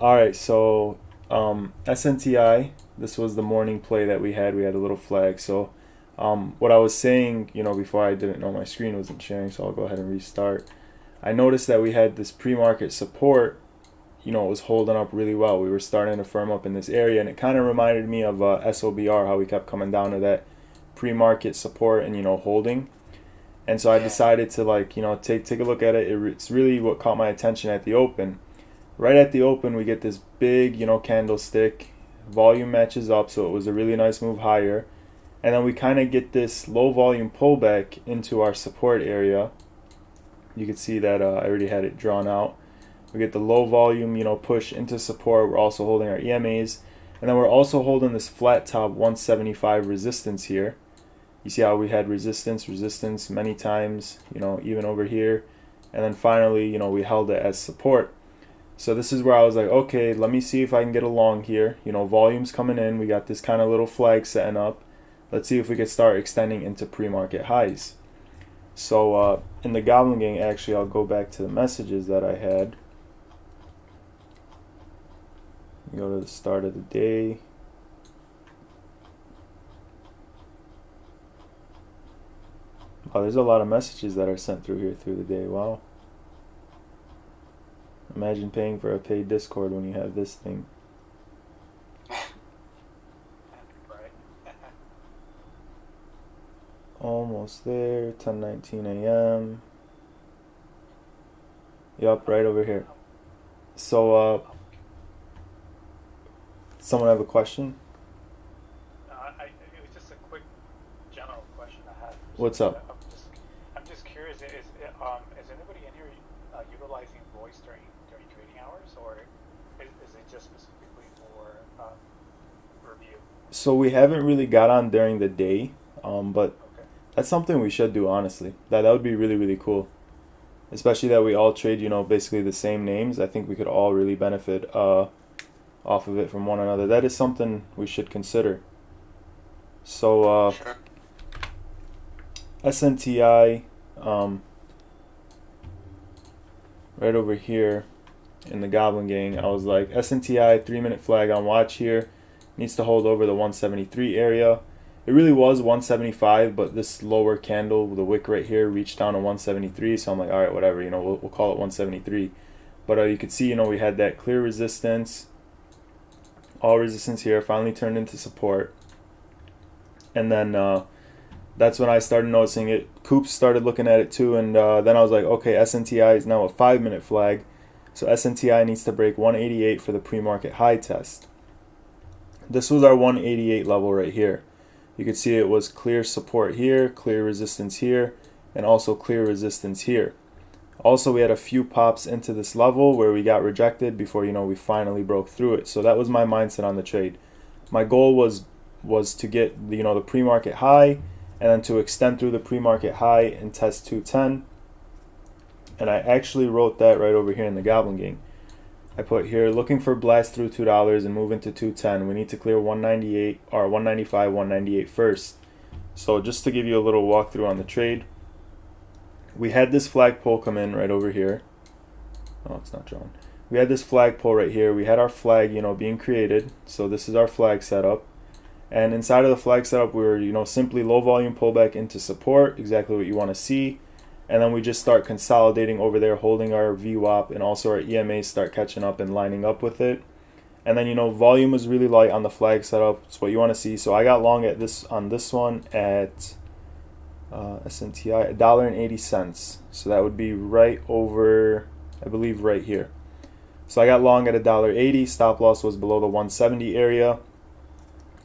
All right, so SNTI, this was the morning play that we had. We had a little flag. So what I was saying, before I didn't know my screen wasn't sharing, so I'll go ahead and restart. I noticed that we had this pre-market support, it was holding up really well. We were starting to firm up in this area, and it kind of reminded me of SOBR, how we kept coming down to that pre-market support and, holding. And so I decided to take a look at it. It's really what caught my attention at the open. Right at the open, we get this big, candlestick. Volume matches up, so it was a really nice move higher. And then we kind of get this low volume pullback into our support area. You can see that I already had it drawn out. We get the low volume, push into support. We're also holding our EMAs. And then we're also holding this flat top 175 resistance here. You see how we had resistance many times, even over here. And then finally, we held it as support. So this is where I was like, okay, let me see if I can get along here. Volume's coming in. We got this kind of little flag setting up. Let's see if we could start extending into pre-market highs. So in the Goblin Gang, actually, I'll go back to the messages that I had. Go to the start of the day. Wow, there's a lot of messages that are sent through here through the day. Wow. Imagine paying for a paid Discord when you have this thing. Almost there, 10:19 a.m. Yup, right over here. So, someone have a question? It was just a quick general question I had. What's up? I'm just curious. Is anybody in here utilizing voice during trading hours, or is it just specifically for review? So we haven't really got on during the day, but Okay. that's something we should do, honestly. That would be really, really cool. Especially that we all trade, basically the same names. I think we could all really benefit off of it from one another. That is something we should consider. So Sure. SNTI, right over here in the Goblin Gang, I was like, SNTI 3-minute flag on watch here, needs to hold over the 173 area. It really was 175, but this lower candle, the wick right here, reached down to 173, so I'm like, all right, whatever, we'll call it 173. But you could see, we had that clear resistance. All resistance here finally turned into support. And then that's when I started noticing it. Coops started looking at it too, and then I was like, okay, SNTI is now a 5-minute flag. So SNTI needs to break 188 for the pre-market high test. This was our 188 level right here. You could see it was clear support here, clear resistance here, and also clear resistance here. Also, we had a few pops into this level where we got rejected before, we finally broke through it. So that was my mindset on the trade. My goal was to get the pre-market high, and then to extend through the pre-market high and test 210. And I actually wrote that right over here in the Goblin Gang. I put here, looking for blast through $2 and move into 210. We need to clear 198 or 195, 198 first. So just to give you a little walkthrough on the trade, we had this flagpole come in right over here. Oh, it's not drawn. We had this flagpole right here. We had our flag, being created. So this is our flag setup. And inside of the flag setup, we were, simply low volume pullback into support, exactly what you want to see. And then we just start consolidating over there, holding our VWAP, and also our EMAs start catching up and lining up with it. And then, volume was really light on the flag setup. It's what you want to see. So I got long at on this one at SNTI, $1.80. So that would be right over, I believe, right here. So I got long at $1.80. Stop loss was below the 170 area.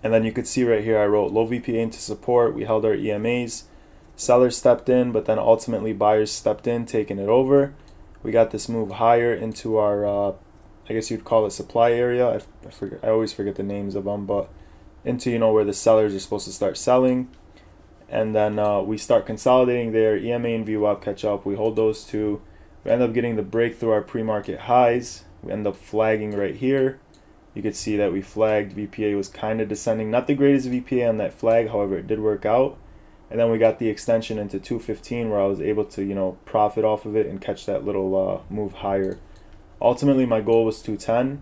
And then you could see right here, I wrote low VPA into support. We held our EMAs. Sellers stepped in, but then ultimately buyers stepped in, taking it over. We got this move higher into our, I guess you'd call it supply area. I always forget the names of them, but into, where the sellers are supposed to start selling. And then we start consolidating there. EMA and VWAP catch up. We hold those two. We end up getting the break through our pre-market highs. We end up flagging right here. You could see that we flagged. VPA was kind of descending. Not the greatest VPA on that flag, however, it did work out. And then we got the extension into 215 where I was able to, profit off of it and catch that little move higher. Ultimately, my goal was 210.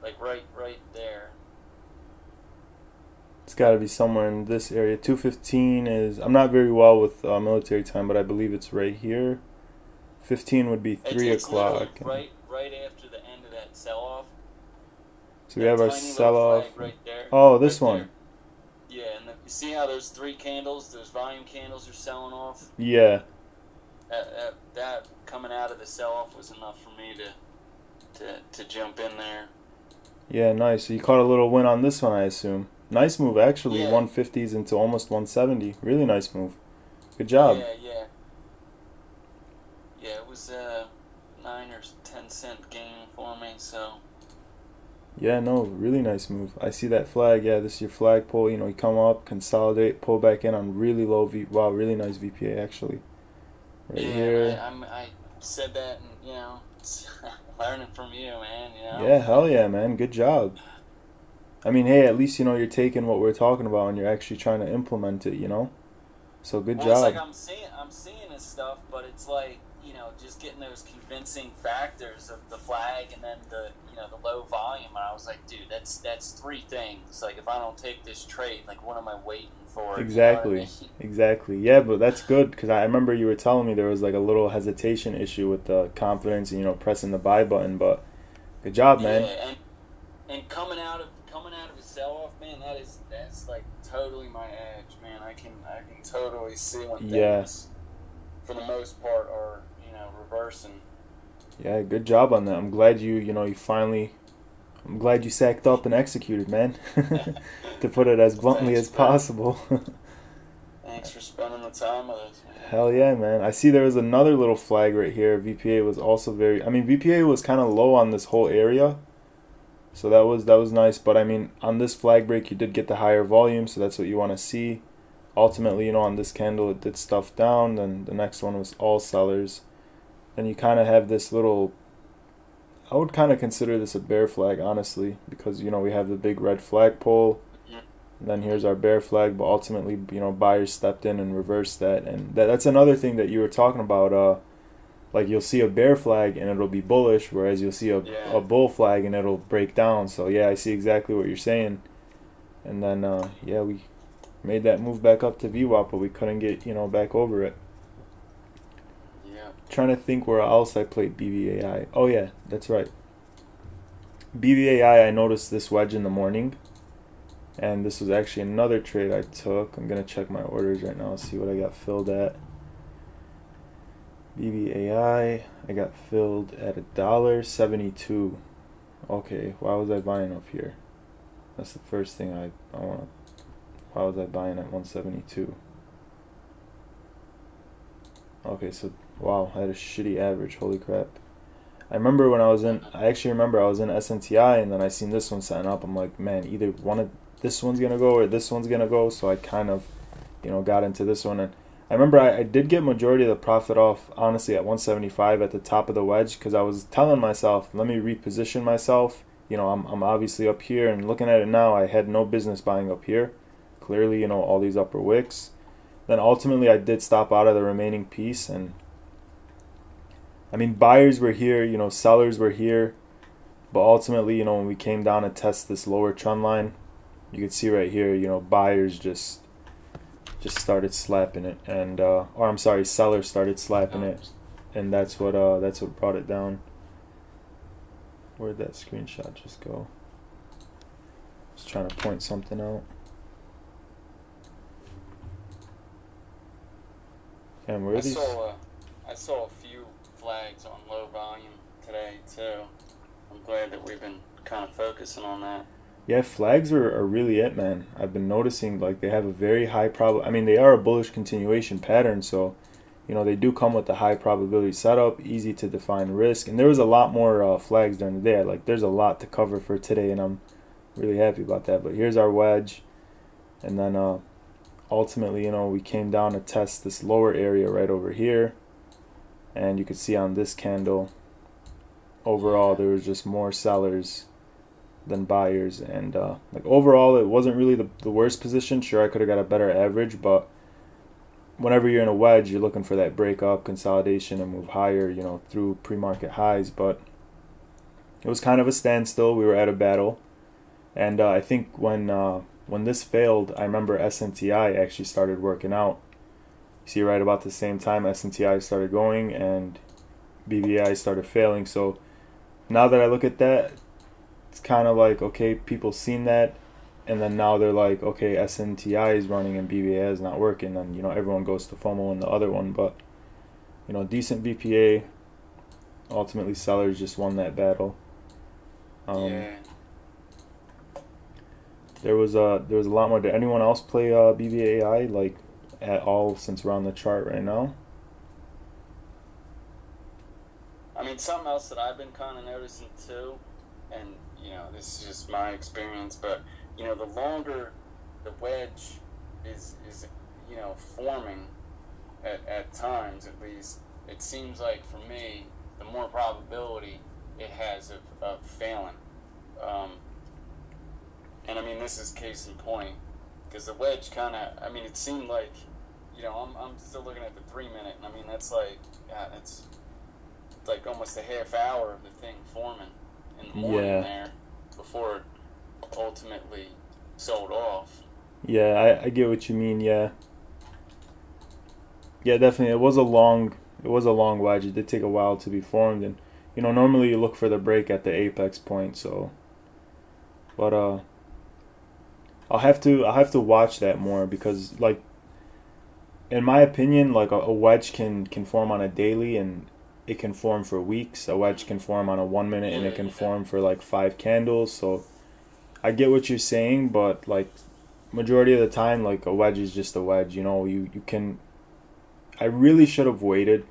like right there. It's got to be somewhere in this area. 2:15 is. I'm not very well with military time, but I believe it's right here. 15 would be 3 It's o'clock. right after the end of that sell-off. So we have our tiny little sell-off. flag right there. Oh, this right one. there. Yeah, and you see how those 3 candles, those volume candles, are selling off? Yeah. That coming out of the sell-off was enough for me to jump in there. Yeah, nice. So you caught a little win on this one, I assume. Nice move, actually. Yeah. 150s into almost 170. Really nice move. Good job. Yeah, it was 9 or 10 cent gain for me, so. Yeah, no, really nice move. I see that flag. Yeah, this is your flag pull. You know, you come up, consolidate, pull back in on really low Wow, really nice VPA, actually. Right here. I said that, and, you know, learning from you, man, you know. Yeah, hell yeah, man. Good job. I mean, hey, at least, you know, you're taking what we're talking about and you're actually trying to implement it, you know? So good job. It's like I'm seeing this stuff, but it's like, you know, just getting those convincing factors of the flag and then the low volume. And I was like, dude, that's 3 things. Like, if I don't take this trade, like, what am I waiting for? Exactly. You know what I mean? Exactly. Yeah, but that's good because I remember you were telling me there was like a little hesitation issue with the confidence and, you know, pressing the buy button, but good job, man. Yeah, and coming out of a sell-off, man, that's like totally my edge, man. I can totally see when things, for the most part, are, you know, reversing. Yeah, good job on that. I'm glad I'm glad you sacked up and executed, man. To put it as bluntly as possible. Thanks for spending the time with us, man. Hell yeah, man. I see there was another little flag right here. VPA was also VPA was kind of low on this whole area. So that was nice, but I mean, on this flag break you did get the higher volume, so that's what you want to see. Ultimately, you know, on this candle it did stuff down, then the next one was all sellers. Then you kind of have this little, I would kind of consider this a bear flag, honestly, because, you know, we have the big red flag pull, and then here's our bear flag, but ultimately, you know, buyers stepped in and reversed that, and that's another thing that you were talking about, like you'll see a bear flag and it'll be bullish, whereas you'll see a bull flag and it'll break down. So yeah, I see exactly what you're saying. And then yeah, we made that move back up to VWAP, but we couldn't get, you know, back over it. Yeah. Trying to think where else I played BBAI. Oh yeah, that's right. BBAI, I noticed this wedge in the morning, and this was actually another trade I took. I'm gonna check my orders right now, see what I got filled at. BBAI, I got filled at $1.72. Okay, why was I buying up here? That's the first thing I want. Why was I buying at 172? Okay, so wow, I had a shitty average. Holy crap! I actually remember I was in SNTI, and then I seen this one setting up. I'm like, man, either one of this one's gonna go or this one's gonna go. So I kind of, you know, got into this one, and I remember I did get majority of the profit off, honestly, at 175 at the top of the wedge, because I was telling myself, let me reposition myself. You know, I'm obviously up here, and looking at it now, I had no business buying up here. Clearly, you know, all these upper wicks. Then ultimately, I did stop out of the remaining piece, and I mean, buyers were here, you know, sellers were here, but ultimately, you know, when we came down to test this lower trend line, you could see right here, you know, buyers just started slapping it, and or I'm sorry, sellers started slapping it, and that's what brought it down. Where'd that screenshot just go? Just trying to point something out. And where are these? I saw a few flags on low volume today too. I'm glad that we've been kind of focusing on that. Yeah, flags are really it, man. I've been noticing, like, they have a very high I mean, they are a bullish continuation pattern, so, you know, they do come with a high probability setup, easy to define risk, and there was a lot more flags during the day. Like, there's a lot to cover for today, and I'm really happy about that. But here's our wedge, and then ultimately, you know, we came down to test this lower area right over here, and you could see on this candle, overall, there was just more sellers than buyers, and like overall it wasn't really the worst position. Sure, I could have got a better average, but whenever you're in a wedge, you're looking for that break up, consolidation, and move higher, you know, through pre-market highs. But it was kind of a standstill. We were at a battle, and I think when this failed, I remember SNTI actually started working out. See, right about the same time, SNTI started going and BBI started failing. So now that I look at that, it's kind of like, okay, people seen that, and then now they're like, okay, SNTI is running and BBA is not working, and everyone goes to FOMO and the other one. But decent VPA. Ultimately, sellers just won that battle. Yeah. There was a lot more. Did anyone else play BBAI like at all since we're on the chart right now? I mean, something else that I've been kind of noticing too, and this is just my experience, but the longer the wedge is forming at times, at least, it seems like for me, the more probability it has of failing. And I mean, this is case in point, because the wedge kind of, I mean, it seemed like, I'm still looking at the 3 minute, and I mean, that's like, it's like almost a half hour of the thing forming in the morning there before it ultimately sold off. Yeah, I get what you mean. Yeah, definitely. It was a long wedge. It did take a while to be formed, and normally you look for the break at the apex point. So, but I'll have to watch that more, because like, in my opinion, like a wedge can form on a daily, and it can form for weeks. A wedge can form on a 1 minute, and it can form for like 5 candles. So I get what you're saying, but like majority of the time, like a wedge is just a wedge. You can. I really should have waited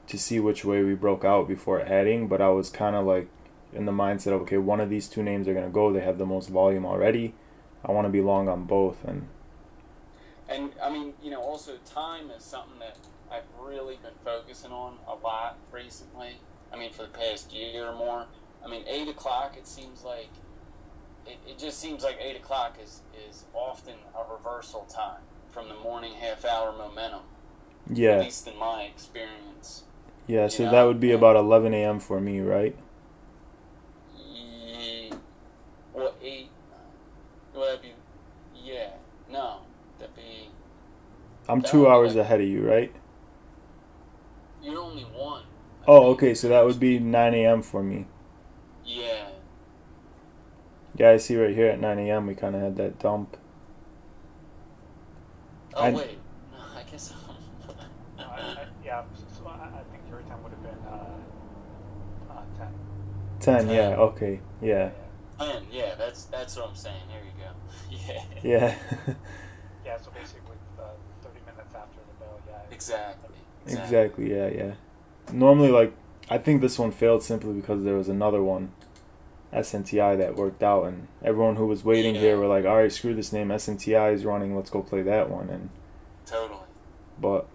to see which way we broke out before adding, but I was kind of like in the mindset of, okay, one of these two names are gonna go. They have the most volume already. I want to be long on both, and I mean, also time is something that I've really been focusing on a lot recently. I mean, for the past year or more. I mean, 8 o'clock, it seems like, it just seems like 8 o'clock is often a reversal time from the morning half-hour momentum. Yeah. At least in my experience. Yeah, so that would be about 11 a.m. for me, right? Yeah, well, 8, would that be, yeah, no, that'd be... I'm 2 hours ahead of you, right? You're only one. Oh, okay, so that would be 9 a.m. for me. Yeah. Yeah, I see right here at 9 a.m. we kind of had that dump. Oh, wait. No, I guess... yeah, so I think your time would have been 10, yeah, okay, yeah. 10, yeah, that's what I'm saying. There you go. Yeah. Yeah. Yeah, so basically 30 minutes after the bell, yeah. Exactly. Yeah. Normally, like, I think this one failed simply because there was another one, SNTI, that worked out, and everyone who was waiting here were like, all right, screw this name, SNTI is running, let's go play that one. And totally. But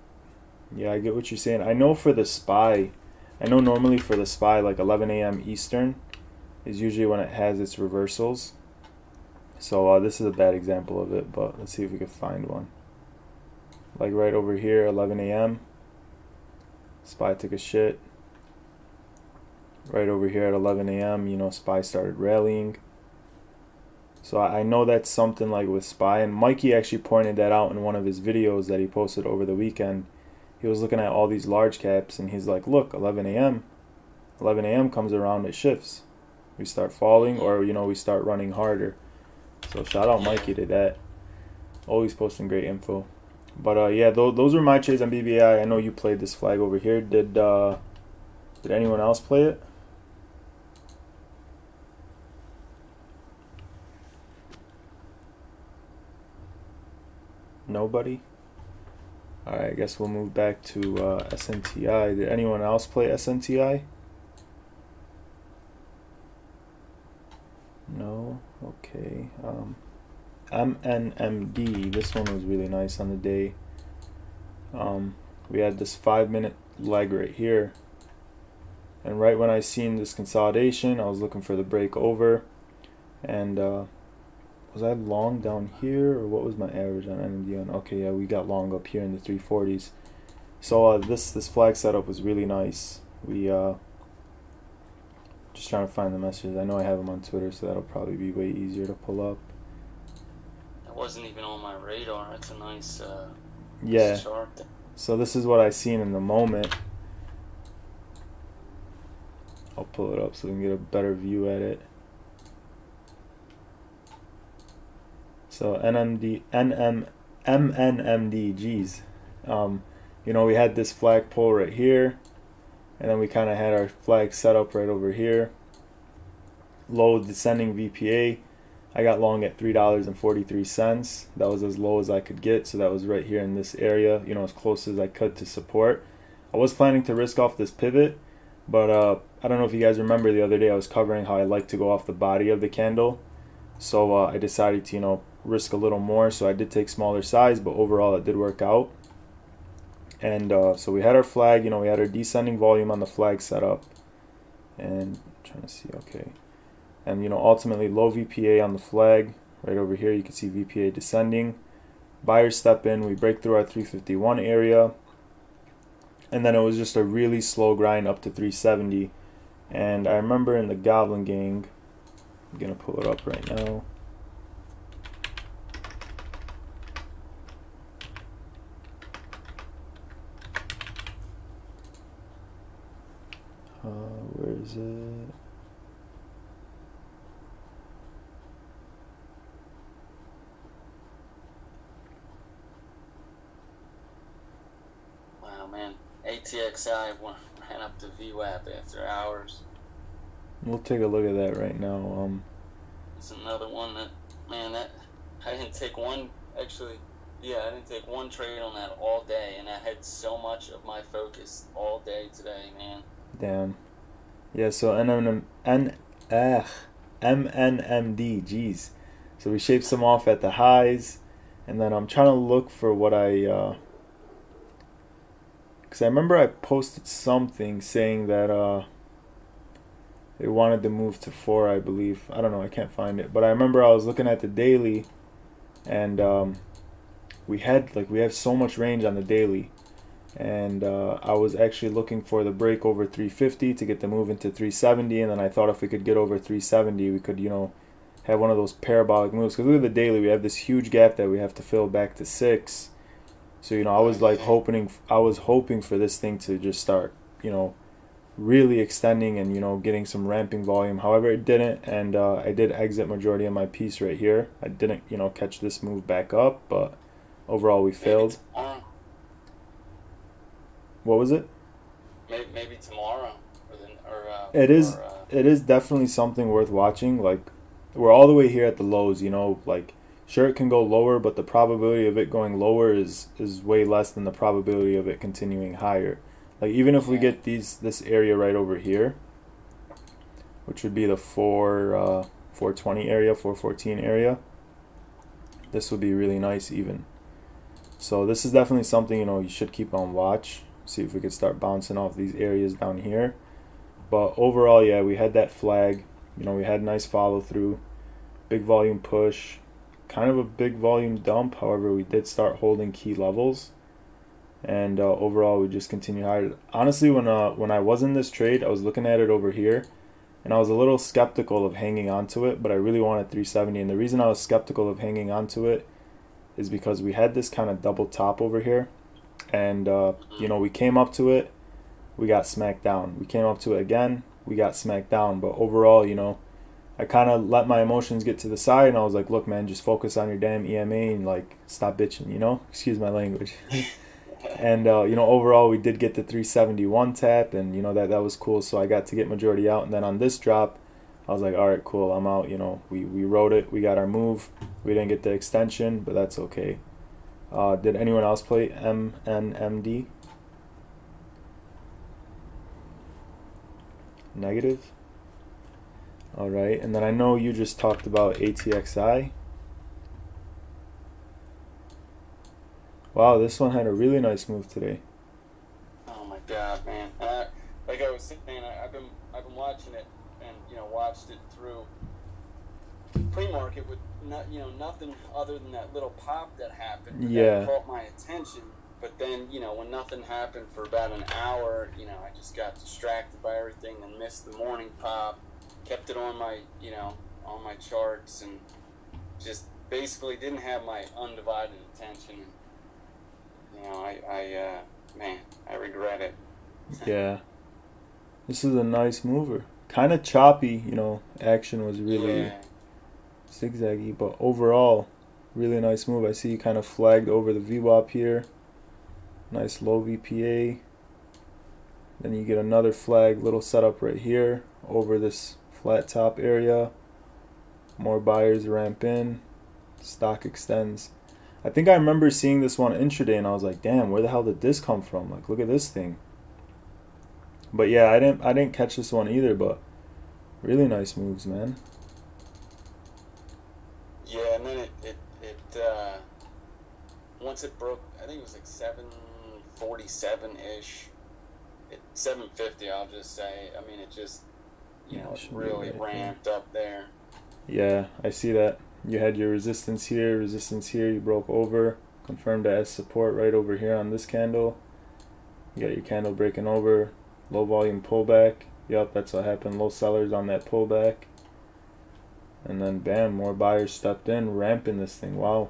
yeah, I get what you're saying. I know for the SPY, normally for the SPY, like 11 a.m. Eastern is usually when it has its reversals. So this is a bad example of it, but let's see if we can find one. Like right over here, 11 a.m. SPY took a shit. Right over here at 11 a.m., SPY started rallying. So I know that's something like with SPY, and Mikey actually pointed that out in one of his videos that he posted over the weekend. He was looking at all these large caps, and he's like, look, 11 a.m. 11 a.m. comes around, it shifts. We start falling, or, we start running harder. So shout out Mikey to that. Always posting great info. But yeah, those were my trades on BBI. I know you played this flag over here. Did anyone else play it? Nobody? Alright, I guess we'll move back to SNTI. Did anyone else play SNTI? No? Okay. MNMD. This one was really nice on the day. We had this 5-minute leg right here. And right when I seen this consolidation, I was looking for the break over. And was I long down here, or what was my average on NMD? Okay, yeah, we got long up here in the 340s. So this flag setup was really nice. We Just trying to find the messages. I know I have them on Twitter, so that'll probably be way easier to pull up. That wasn't even on my radar. That's a nice Yeah. chart. So this is what I seen in the moment. I'll pull it up so we can get a better view at it. So MNMD, geez. You know, we had this flagpole right here, and then we kind of had our flag set up right over here. Low descending VPA. I got long at $3.43. That was as low as I could get, so that was right here in this area, you know, as close as I could to support. I was planning to risk off this pivot, but I don't know if you guys remember the other day I was covering how I like to go off the body of the candle. So I decided to, you know, risk a little more, so I did take smaller size, but overall it did work out. And so we had our flag, you know, we had our descending volume on the flag set up, and I'm trying to see, okay, and you know, ultimately low VPA on the flag right over here. You can see VPA descending. Buyers step in, we break through our 351 area, and then it was just a really slow grind up to 370. And I remember in the Goblin Gang, I'm gonna pull it up right now. Where is it? Wow, man. ATXI ran up to VWAP after hours. We'll take a look at that right now. It's another one that, man, that I didn't take one, actually, yeah, I didn't take one trade on that all day, and I had so much of my focus all day today, man. Damn. Yeah, so MNMD, geez. So we shaped some off at the highs, and then I'm trying to look for what I, because I remember I posted something saying that they wanted to move to 4, I believe. I don't know, I can't find it, but I remember I was looking at the daily, and we have so much range on the daily, and I was actually looking for the break over 350 to get the move into 370, and then I thought if we could get over 370, we could, you know, have one of those parabolic moves. Because look at the daily, we have this huge gap that we have to fill back to 6. So, you know, I was hoping for this thing to just start, you know, really extending and, you know, getting some ramping volume. However, it didn't, and I did exit majority of my piece right here. I didn't, you know, catch this move back up, but overall we failed. What was it? Maybe tomorrow, it is definitely something worth watching. Like, we're all the way here at the lows, you know, like, sure, it can go lower, but the probability of it going lower is way less than the probability of it continuing higher. Like, even if we get this area right over here, which would be the 420 area, 414 area, this would be really nice even. So this is definitely something, you know, you should keep on watch. See if we could start bouncing off these areas down here. But overall, yeah, we had that flag. You know, we had nice follow through, big volume push, kind of a big volume dump. However, we did start holding key levels, and overall we just continued higher. Honestly, when I was in this trade, I was looking at it over here, and I was a little skeptical of hanging onto it, but I really wanted 370. And the reason I was skeptical of hanging onto it is because we had this kind of double top over here, and you know, we came up to it, we got smacked down. We came up to it again, we got smacked down. But overall, you know, I kind of let my emotions get to the side, and I was like, look, man, just focus on your damn EMA and, like, stop bitching, you know? Excuse my language. And, you know, overall, we did get the 371 tap, and, you know, that was cool. So I got to get majority out. And then on this drop, I was like, all right, cool, I'm out. You know, we rode it. We got our move. We didn't get the extension, but that's okay. Did anyone else play MNMD? Negative? All right, and then I know you just talked about ATXI. Wow, this one had a really nice move today. Oh my God, man! Like I was saying, I've been watching it, and, you know, watched it through pre-market with nothing other than that little pop that happened. Yeah. That caught my attention. but then, when nothing happened for about an hour, I just got distracted by everything and missed the morning pop. Kept it on my, on my charts, and just basically didn't have my undivided attention. Man, I regret it. Yeah. This is a nice mover. Kind of choppy, action was really zigzaggy, but overall, really nice move. I see you kind of flagged over the VWAP here. Nice low VPA. Then you get another flag, little setup right here over this flat top area. More buyers ramp in. Stock extends. I think I remember seeing this one intraday and I was like, damn, where the hell did this come from? Like, look at this thing. But yeah, I didn't catch this one either, but really nice moves, man. Yeah, and then it once it broke, I think it was like 747-ish. 750, I'll just say. I mean, it just, it really ramped up there. Yeah, I see that. You had your resistance here, you broke over. Confirmed as support right over here on this candle. You got your candle breaking over. Low volume pullback. Yep, that's what happened. Low sellers on that pullback. And then bam, more buyers stepped in, ramping this thing. Wow.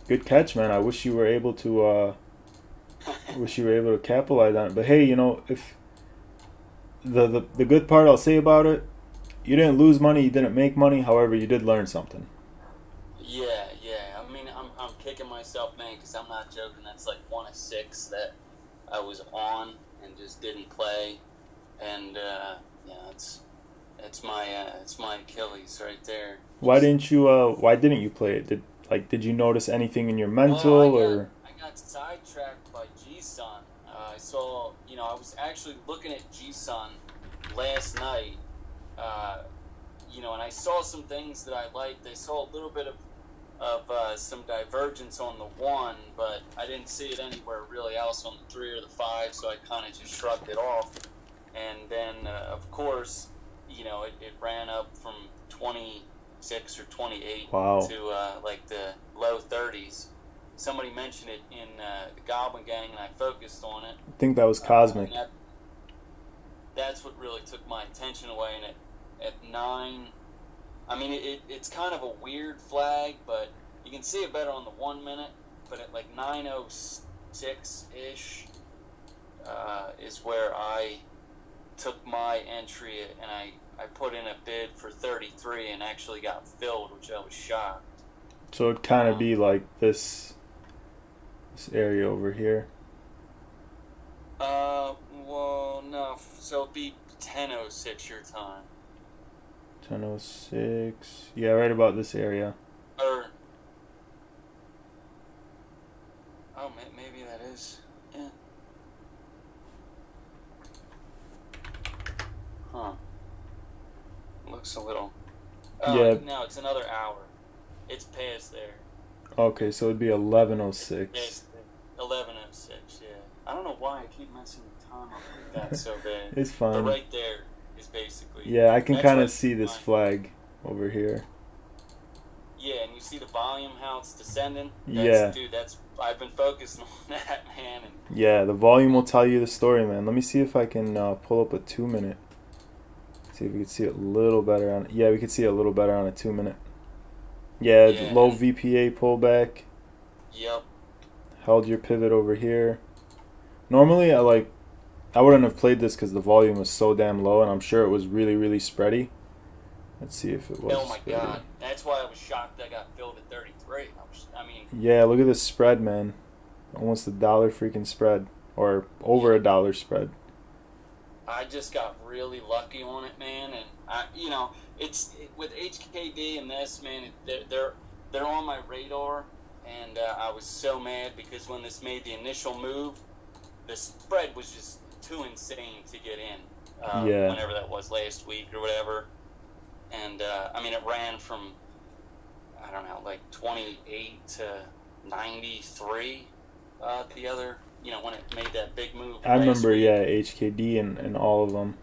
Good catch, man. I wish you were able to capitalize on it. But hey, if the good part I'll say about it, you didn't lose money, you didn't make money, however, you did learn something. Yeah. I mean, I'm kicking myself, man, because I'm not joking. That's like 1 of 6 that I was on and just didn't play. And it's my Achilles right there. Why didn't you play it? Did you notice anything in your mental or? I got sidetracked by G-Sun. I saw, I was actually looking at G-Sun last night, and I saw some things that I liked. I saw a little bit of some divergence on the 1, but I didn't see it anywhere really else on the 3 or the 5, so I kind of just shrugged it off. And then, of course, it ran up from 26 or 28 to like the low 30s. Somebody mentioned it in the Goblin Gang, and I focused on it. I think that was Cosmic. That's what really took my attention away. And at 9, I mean, it's kind of a weird flag, but you can see it better on the 1 minute. But at like 9:06-ish is where I took my entry, and I put in a bid for 33 and actually got filled, which I was shocked. So it'd kind of be like this area over here. Well, no. So it'd be 10:06 your time. 10:06. Yeah, right about this area. Maybe that is. Yeah. Huh. Looks a little. Yeah. No, it's another hour. It's past there. Okay, so it'd be 11:06. It's 11:06. Yeah. I don't know why I keep messing the time up like that so bad. It's fine. But right there is basically. Yeah, I can kind of see this flag over here. Yeah, and you see the volume, how it's descending? Dude, I've been focusing on that, man. And yeah, the volume will tell you the story, man. Let me see if I can pull up a 2 minute. See if we can see it a little better on. Yeah, we can see it a little better on a 2 minute. Yeah, low VPA pullback. Yep. Held your pivot over here. Normally, I wouldn't have played this because the volume was so damn low, and I'm sure it was really, really spready. Let's see if it was. Oh my god, that's why I was shocked I got filled at 33. Yeah, look at this spread, man. Almost $1 freaking spread, or over $1 spread. I just got really lucky on it, man, and it's with HKD and this, man. They're on my radar, and I was so mad because when this made the initial move, the spread was just too insane to get in. Whenever that was, last week or whatever. And, it ran from, I don't know, like 28 to 93 the other, when it made that big move. I remember, HKD and all of them.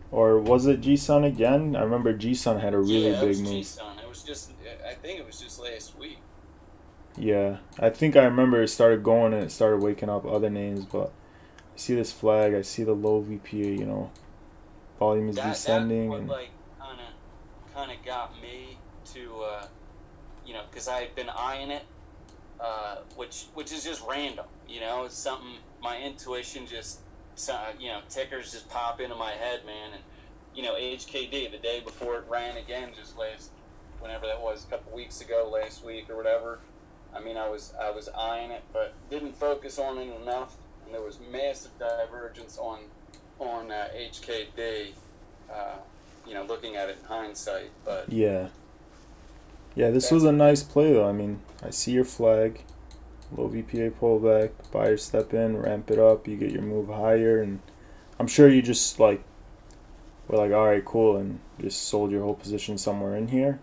Or was it G-Sun again? I remember G-Sun had a really big move. G-Sun. It was just, I think it was just last week. Yeah, I think I remember it started going and it started waking up other names, but I see this flag, I see the low VPA, volume is That's descending, what and like kind of got me to because I had been eyeing it, which is just random. It's something my intuition just tickers just pop into my head, man. And HKD the day before it ran again, just whenever that was, a couple weeks ago, last week or whatever. I mean, I was eyeing it, but didn't focus on it enough, and there was massive divergence on HKD. Looking at it in hindsight, but yeah. Yeah, this was a nice play though. I mean, I see your flag, low VPA pullback, buyer step in, ramp it up, you get your move higher, and I'm sure you just were like, all right, cool, and just sold your whole position somewhere in here.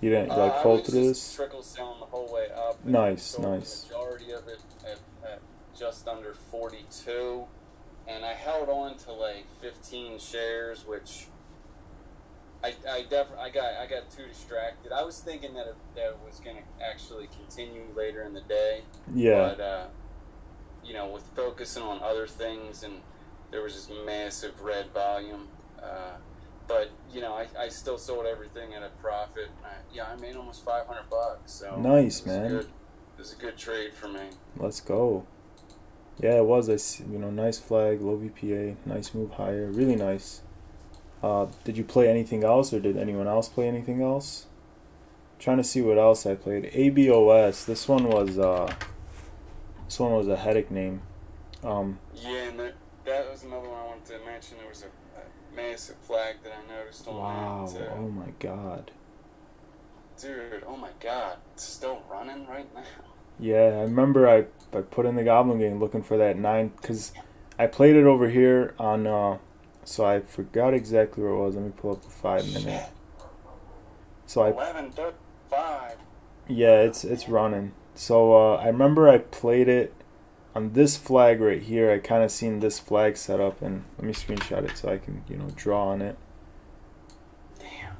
You didn't hold through this. Trickle selling the whole way up. Nice, nice. The majority of it at just under 42, and I held on to like 15 shares, which I got too distracted. I was thinking that it was going to actually continue later in the day. Yeah. But with focusing on other things, and there was this massive red volume. But I still sold everything at a profit. I made almost $500. So nice, man. It was a good trade for me. Let's go. Yeah, it was. I see, nice flag, low VPA, nice move higher, really nice. Did you play anything else, or did anyone else play anything else? I'm trying to see what else I played. ABOS. This one was a headache name. Yeah, and that was another one I wanted to mention. There was a massive flag that I noticed on that. Wow! Oh my God. Dude, oh my God, it's still running right now. Yeah, I remember I put in the Goblin game looking for that 9, because I played it over here on. So I forgot exactly where it was. Let me pull up the 5-minute. So 11:35. Yeah, it's running. So I remember I played it on this flag right here. I kind of seen this flag set up, and let me screenshot it so I can draw on it. Damn.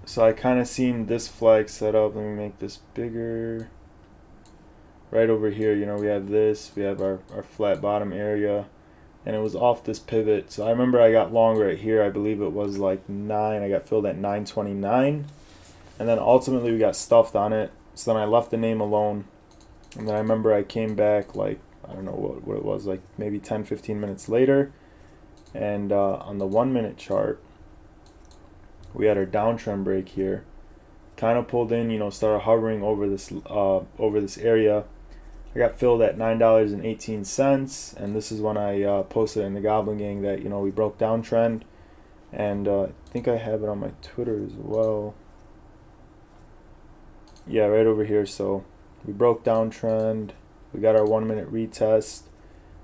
So I kind of seen this flag set up. Let me make this bigger. Right over here, we have this. We have our flat bottom area. And it was off this pivot. So I remember I got long right here. I believe it was like 9. I got filled at 9.29. And then ultimately we got stuffed on it. So then I left the name alone. And then I remember I came back I don't know what it was, like maybe 10, 15 minutes later. And on the 1-minute chart, we had our downtrend break here. Kind of pulled in, started hovering over this area. I got filled at $9.18, and this is when I posted in the Goblin Gang that we broke downtrend, and I think I have it on my Twitter as well. Yeah, right over here. So we broke downtrend, we got our 1-minute retest,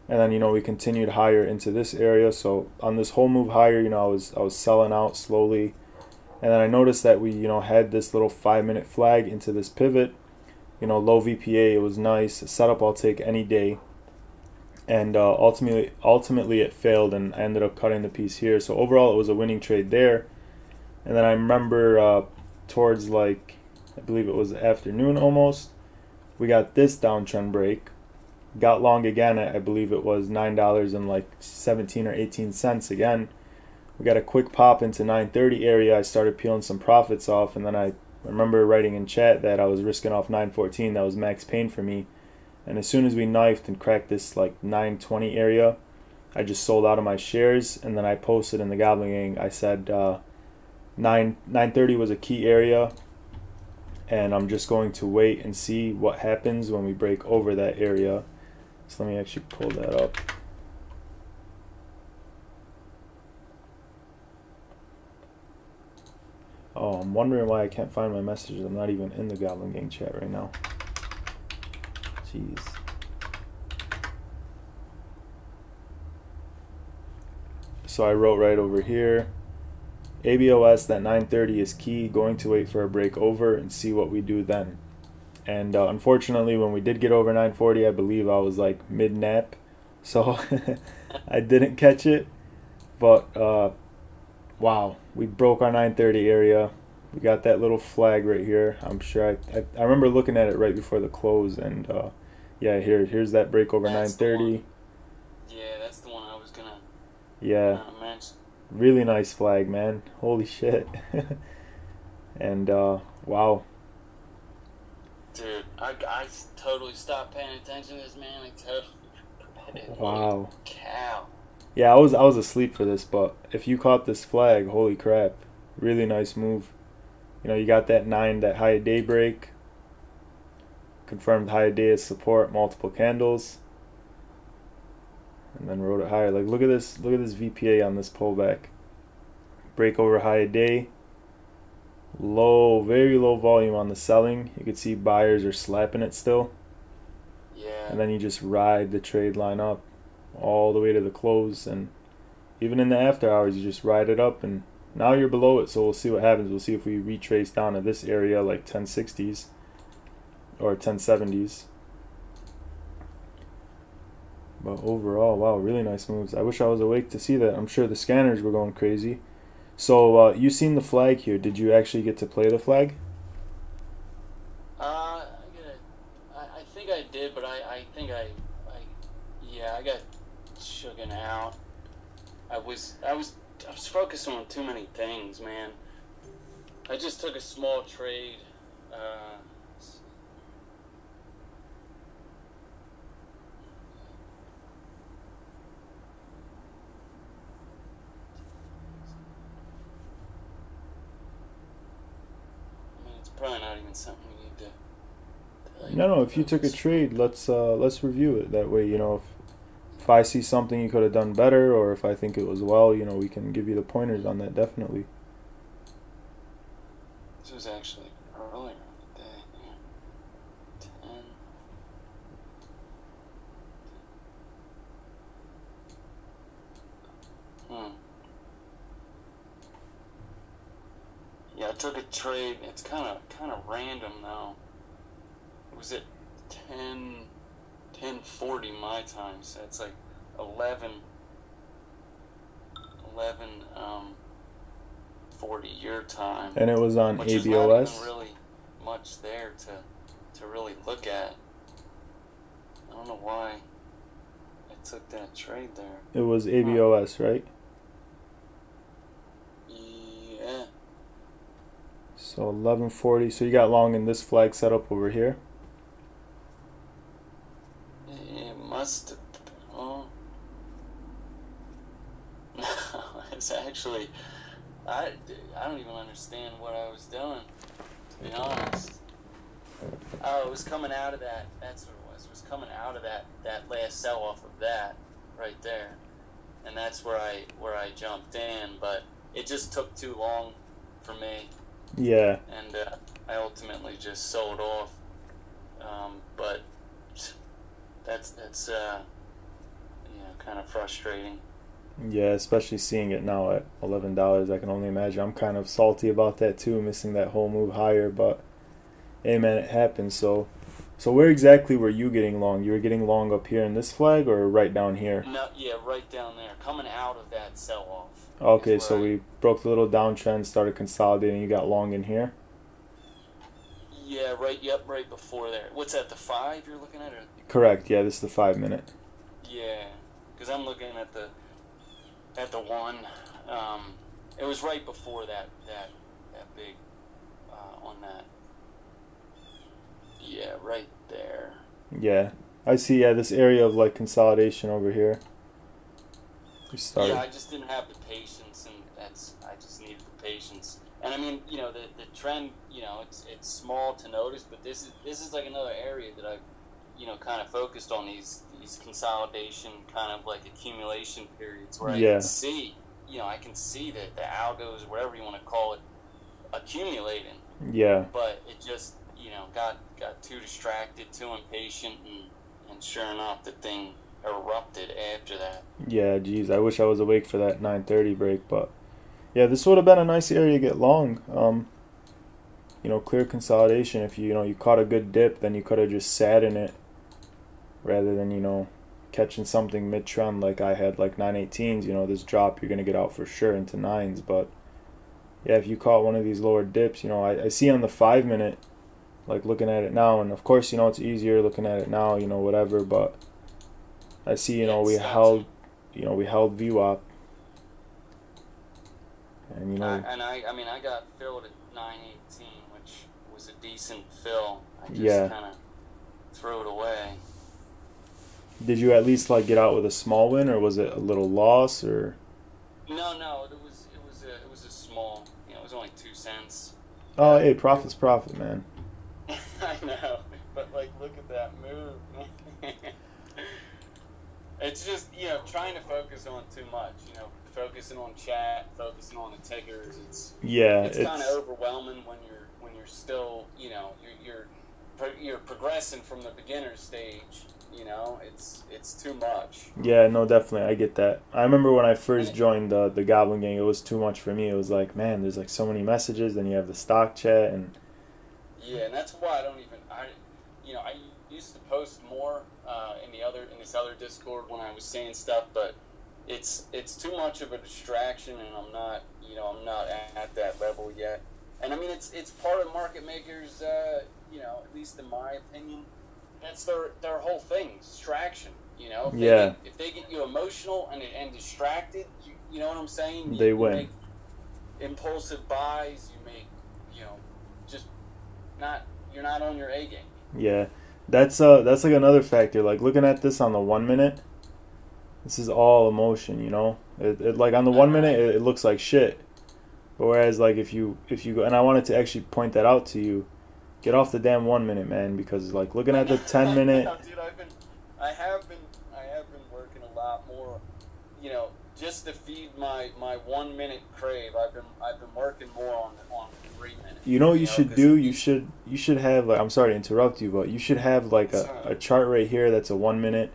and then we continued higher into this area. So on this whole move higher, I was selling out slowly, and then I noticed that we had this little 5-minute flag into this pivot. Low VPA, it was nice. A setup I'll take any day. And ultimately it failed, and I ended up cutting the piece here. So overall, it was a winning trade there. And then I remember towards I believe it was afternoon almost, we got this downtrend break. Got long again. I believe it was $9.17 or 18 cents again. We got a quick pop into 9:30 area. I started peeling some profits off, and then I remember writing in chat that I was risking off 9.14. That was max pain for me. And as soon as we knifed and cracked this 9.20 area, I just sold out of my shares. And then I posted in the Goblin Gang, I said 9.30 was a key area, and I'm just going to wait and see what happens when we break over that area. So let me actually pull that up. Oh, I'm wondering why I can't find my messages. I'm not even in the Goblin Gang chat right now. Jeez. So I wrote right over here, ABOS, that 9:30 is key. Going to wait for a break over and see what we do then. And unfortunately, when we did get over 9:40, I believe I was mid-nap. So I didn't catch it. But wow, we broke our 9:30 area. We got that little flag right here. I'm sure I remember looking at it right before the close, and yeah, here's that break over 930. Yeah, that's the one I was gonna Yeah, mention. really nice flag, man. Holy shit. And wow. Dude, I totally stopped paying attention to this, man. I totally. Wow. Cow. Yeah, I was asleep for this, but if you caught this flag, holy crap. Really nice move. You know, you got that 9, that high day break. Confirmed high day as support, multiple candles. And then rode it higher. Like look at this VPA on this pullback. Break over high day. Low, very low volume on the selling. You can see buyers are slapping it still. Yeah. And then you just ride the trade line up all the way to the close, and even in the after hours you just ride it up, and now you're below it, so we'll see what happens. We'll see if we retrace down to this area like 1060s or 1070s. But overall, wow, really nice moves. I wish I was awake to see that. I'm sure the scanners were going crazy. So you seen the flag here. Did you actually get to play the flag? I think I did, but I think I got shooken out. I was focused on too many things, man. I just took a small trade. Probably not even something we need to like, No, if you took a trade, let's review it. That way, you know, if I see something you could have done better, or if I think it was well, you know, we can give you the pointers on that, definitely. This was actually earlier in the day. Yeah. 10. Yeah, I took a trade. It's kind of random though. It was at 10:40 my time, so it's like 40 your time. And it was on which ABOS. Is not even really much there to really look at. I don't know why I took that trade there. It was ABOS, right? Yeah. So 1140. So you got long in this flag setup over here. It must have. Oh. No, it's actually. I don't even understand what I was doing, to be honest. Oh, it was coming out of that. That's what it was. It was coming out of that last sell off of that right there, and that's where I jumped in. But it just took too long for me. Yeah. And I ultimately just sold off. But that's kind of frustrating. Yeah, especially seeing it now at $11. I can only imagine. I'm kind of salty about that too, missing that whole move higher. But hey, man, it happens. So where exactly were you getting long? You were getting long up here in this flag, or right down here? No, yeah, right down there, coming out of that sell-off. Okay, so we broke the little downtrend, started consolidating. You got long in here. Yeah, right. Yep, right before there. What's that? The 5 you're looking at? Or? Correct. Yeah, this is the 5 minute. Yeah, because I'm looking at the 1. It was right before that big on that. Yeah, right there. Yeah, I see. Yeah, this area of like consolidation over here. Yeah, I just didn't have the patience, and I just needed the patience. And I mean, you know, the trend, you know, it's small to notice, but this is like another area that I've, you know, kind of focused on these consolidation kind of like accumulation periods where I can see, you know, I can see that the algos, whatever you want to call it, accumulating. Yeah. But it just, you know, got too distracted, too impatient, and sure enough, the thing erupted after that. Yeah, geez, I wish I was awake for that 9:30 break, but yeah, this would have been a nice area to get long. You know, clear consolidation. If you caught a good dip, then you could have just sat in it rather than, you know, catching something mid-trend like I had, like 918s. You know, this drop you're gonna get out for sure into 9s, but yeah, if you caught one of these lower dips, I see on the 5 minute, like looking at it now, and of course, it's easier looking at it now, whatever, but I see, Yeah, it we stops held, him. we held VWAP, and I mean, I got filled at 918, which was a decent fill. I just yeah. kind of threw it away. Did you at least like get out with a small win, or was it a little loss, or? No, it was a small. It was only 2 cents. Oh, hey, profit's profit, man. I know, but like, look at that move. It's just trying to focus on too much. Focusing on chat, focusing on the tickers. It's kind of overwhelming when you're still you're progressing from the beginner stage. It's too much. Yeah, no, definitely, I get that. I remember when I first joined the Goblin Gang, it was too much for me. It was like, man, there's like so many messages. Then you have the stock chat, and yeah, and that's why I used to post more in this other Discord when I was saying stuff, but it's too much of a distraction, and I'm not at that level yet. And I mean, it's part of market makers, at least in my opinion. That's their whole thing, distraction. If they get you emotional and distracted, you know what I'm saying? They win. You make impulsive buys. You make just you're not on your A game. Yeah, that's like another factor. Like looking at this on the 1 minute, this is all emotion. It like on the 1 minute, it looks like shit. But whereas like if you go, and I wanted to actually point that out to you. Get off the damn 1 minute, man, because like looking at the 10 minute. No, dude, I have been working a lot more, just to feed my 1 minute crave. I've been working more on 3 minutes. You know what you should do? You should have like, I'm sorry to interrupt you, but you should have like a chart right here that's a 1 minute,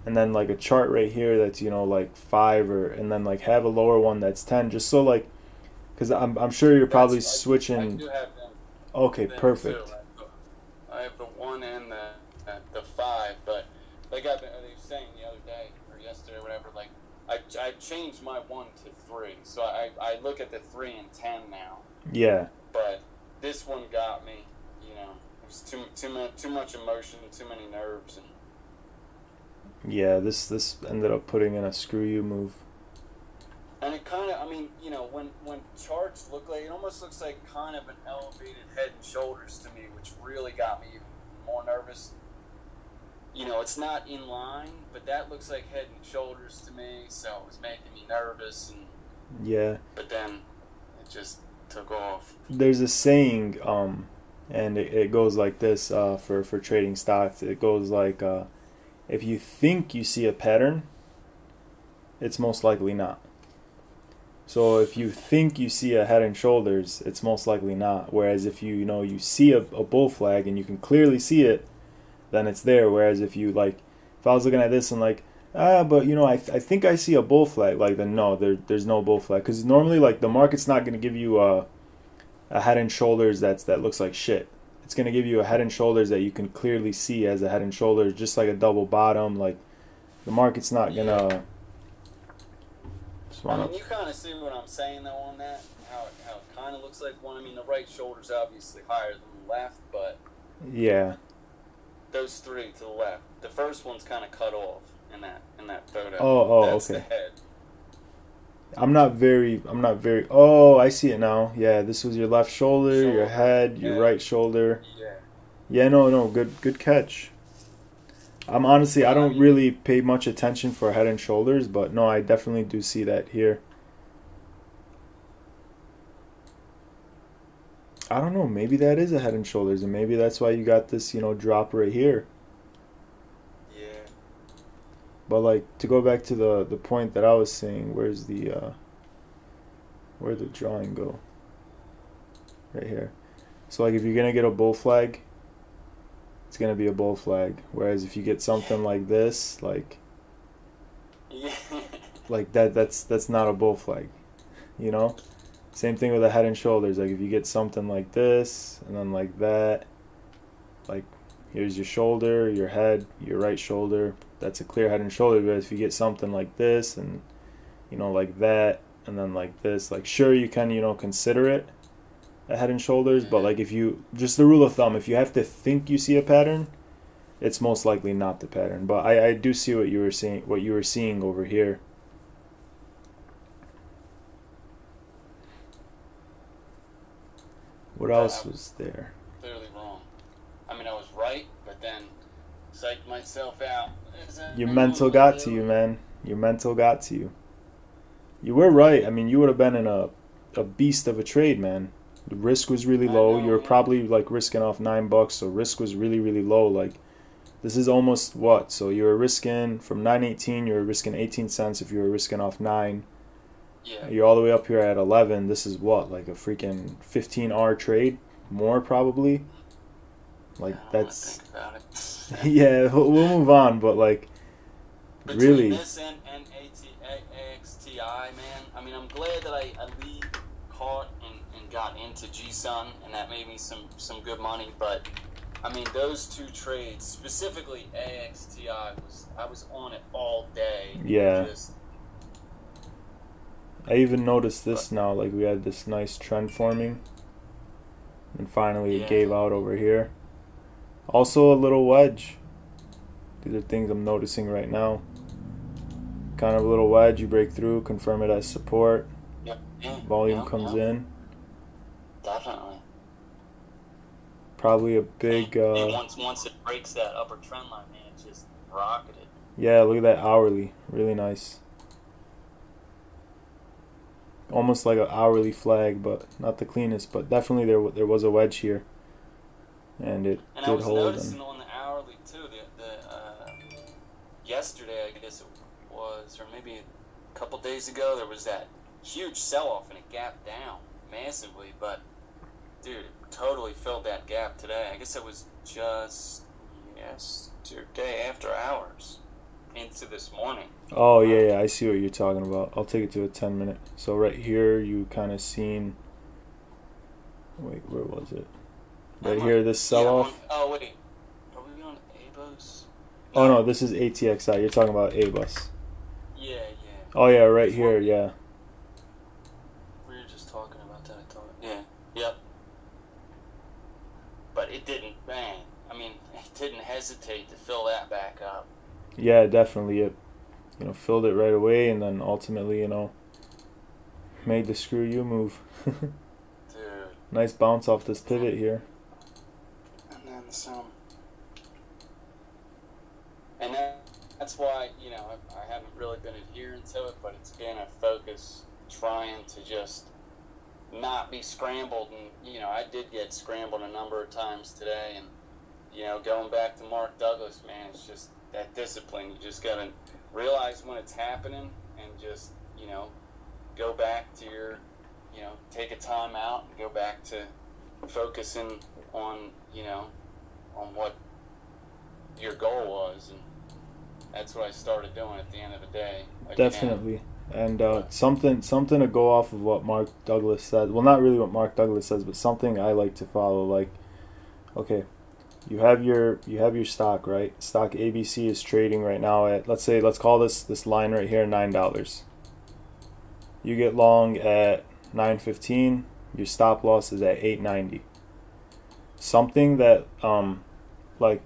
and then like a chart right here that's like 5 and then like have a lower one that's 10, just so like, because I'm sure you're probably switching. I do have them. Okay, perfect. I have the 1 and the 5, but like they were saying the other day or yesterday or whatever, like I changed my 1 to 3, so I look at the 3 and 10 now. Yeah. But this one got me. It was too much emotion, too many nerves, and yeah, this ended up putting in a screw you move. And it kind of, when charts look like, it almost looks like kind of an elevated head and shoulders to me, which really got me even more nervous. It's not in line, but that looks like head and shoulders to me, so it was making me nervous. And yeah. But then it just took off. There's a saying, and it goes like this for trading stocks. It goes like, if you think you see a pattern, it's most likely not. So if you think you see a head and shoulders, it's most likely not. Whereas if you see a bull flag and you can clearly see it, then it's there. Whereas if I was looking at this and like, but I think I see a bull flag, like then no, there's no bull flag, because normally like the market's not going to give you a head and shoulders that looks like shit. It's going to give you a head and shoulders that you can clearly see as a head and shoulders, just like a double bottom. Like the market's not gonna. You kind of see what I'm saying though on that, how it kind of looks like one. The right shoulder's obviously higher than the left, but yeah, those 3 to the left. The first one's kind of cut off in that photo. That's okay. The head. I'm not very. Oh, I see it now. Yeah, this was your left shoulder, your head, your right shoulder. Yeah. Yeah, no, good catch. I don't really pay much attention for head and shoulders, but no, I definitely do see that here. I don't know, maybe that is a head and shoulders, and maybe that's why you got this, drop right here. Yeah. But like, to go back to the point that I was saying, where'd the drawing go? Right here. So like, if you're gonna get a bull flag, it's gonna be a bull flag. Whereas if you get something like this, like, yeah. like that's not a bull flag, Same thing with the head and shoulders. Like if you get something like this and then like that, like here's your shoulder, your head, your right shoulder. That's a clear head and shoulder. But if you get something like this and like that, and then like this. Like, sure, you can, you know, consider it a head and shoulders, but like if you, just the rule of thumb, if you have to think you see a pattern, it's most likely not the pattern. But I do see what you were seeing over here. What else was there? Clearly wrong. I mean, I was right, but then psyched myself out. Your mental got to you, man. Your mental got to you. You were right. I mean, you would have been in a beast of a trade, man. The risk was really low. You were probably like risking off $9, so risk was really, really low. Like, this is almost what? So you were risking from 9.18. You were risking 18 cents if you were risking off 9. Yeah. You're all the way up here at 11. This is what, like a freaking 15-hour trade, more probably. Like, that's. Think about it. Yeah, we'll move on, but like, between really. This and AXTI, man. I mean, I'm glad that I caught and got into GSUN, and that made me some good money. But I mean, those two trades, specifically AXTI, I was on it all day. Yeah. I even noticed this now, like we had this nice trend forming, and finally it gave out over here. Also a little wedge. These are things I'm noticing right now. Kind of a little wedge, you break through, confirm it as support. Yep. Volume comes in. Definitely. Probably a big... once it breaks that upper trend line, man, it just rocketed. Yeah, look at that hourly. Really nice. Almost like an hourly flag, but not the cleanest. But definitely there was a wedge here, and it did hold. And I was noticing on the hourly too. Yesterday, I guess it was, or maybe a couple days ago, there was that huge sell-off and it gapped down massively. But dude, it totally filled that gap today. I guess it was just yesterday after hours into this morning. Oh, yeah, I see what you're talking about. I'll take it to a 10-minute. So right here, you kind of seen... Wait, where was it? Right here, this sell-off? Oh, wait. Are we on ABOS? Oh, no, this is ATXI. You're talking about ABOS. Yeah. Oh, yeah, right here, yeah. We were just talking about that, I thought. Yeah, yep. But it didn't, man. I mean, it didn't hesitate to fill that back up. Yeah, definitely. It, filled it right away, and then ultimately, made the screw you move. Dude. Nice bounce off this pivot here. And then some. And that's why, I haven't really been adhering to it, but it's been a focus trying to just not be scrambled. And, I did get scrambled a number of times today. And, going back to Mark Douglas, man, it's just that discipline. You just got to realize when it's happening and just, go back to your, take a time out and go back to focusing on, on what your goal was. And that's what I started doing at the end of the day. Definitely. And something to go off of what Mark Douglas said. Well, not really what Mark Douglas says, but something I like to follow. Like, okay, you have your stock, right? Stock ABC is trading right now at, let's call this line right here $9. You get long at $9.15. Your stop loss is at $8.90. Something that like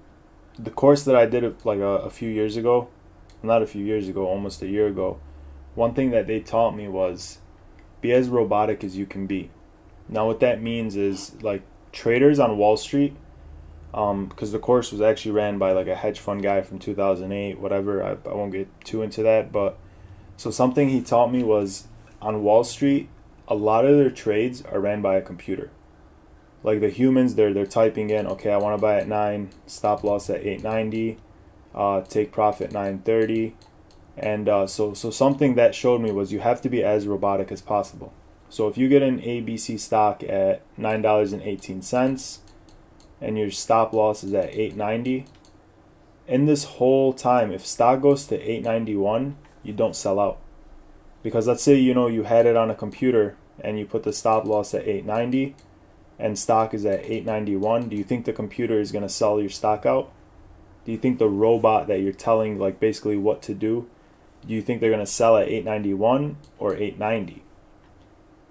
the course that I did like a few years ago, not a few years ago, almost a year ago. One thing that they taught me was be as robotic as you can be. Now what that means is, like, traders on Wall Street, because the course was actually ran by like a hedge fund guy from 2008, whatever. I won't get too into that, but so something he taught me was on Wall Street, a lot of their trades are ran by a computer. Like the humans, they're typing in, okay, I want to buy at 9, stop loss at 8.90, take profit 9.30, and so something that showed me was you have to be as robotic as possible. So if you get an ABC stock at $9.18 and your stop loss is at 8.90, in this whole time, if stock goes to 8.91, you don't sell out. Because let's say you had it on a computer and you put the stop loss at 8.90 and stock is at 8.91, do you think the computer is going to sell your stock out? Do you think the robot that you're telling, like, basically what to do you think they're going to sell at 8.91 or 8.90?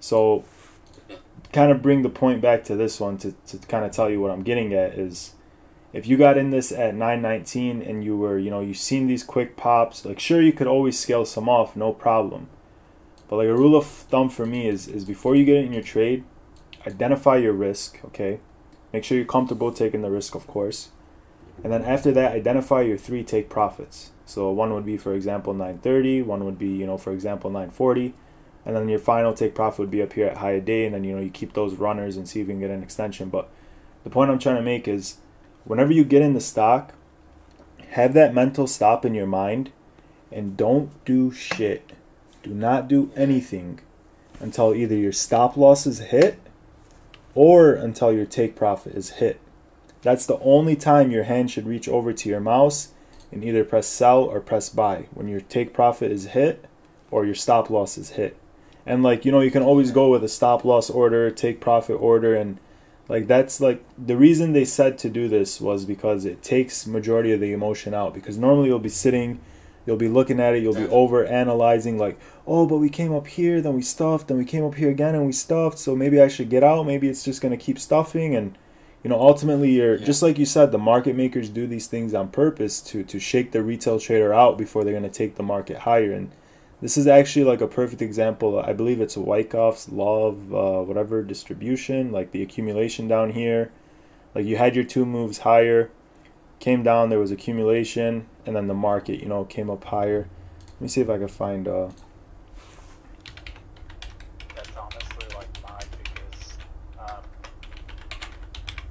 So kind of bring the point back to this one to kind of tell you what I'm getting at is, if you got in this at 919 and you were, you've seen these quick pops, like sure you could always scale some off, no problem. But like a rule of thumb for me is before you get in your trade, identify your risk, okay? Make sure you're comfortable taking the risk, of course. And then after that, identify your 3 take profits. So one would be, for example, 930, one would be, for example, 940. And then your final take profit would be up here at high a day, and then you keep those runners and see if you can get an extension. But the point I'm trying to make is, whenever you get in the stock, have that mental stop in your mind and don't do shit. Do not do anything until either your stop loss is hit or until your take profit is hit. That's the only time your hand should reach over to your mouse and either press sell or press buy, when your take profit is hit or your stop loss is hit. And you can always go with a stop loss order, take profit order, and that's the reason they said to do this was because it takes majority of the emotion out. Because normally you'll be sitting, you'll be looking at it, you'll be over analyzing, oh, but we came up here, then we stuffed, then we came up here again and we stuffed, so maybe I should get out, maybe it's just going to keep stuffing. And ultimately just like you said, the market makers do these things on purpose to shake the retail trader out before they're going to take the market higher. And this is actually a perfect example. I believe it's Wyckoff's law of whatever distribution, the accumulation down here. You had your 2 moves higher, came down, there was accumulation, and then the market, came up higher. Let me see if I can find... That's honestly my biggest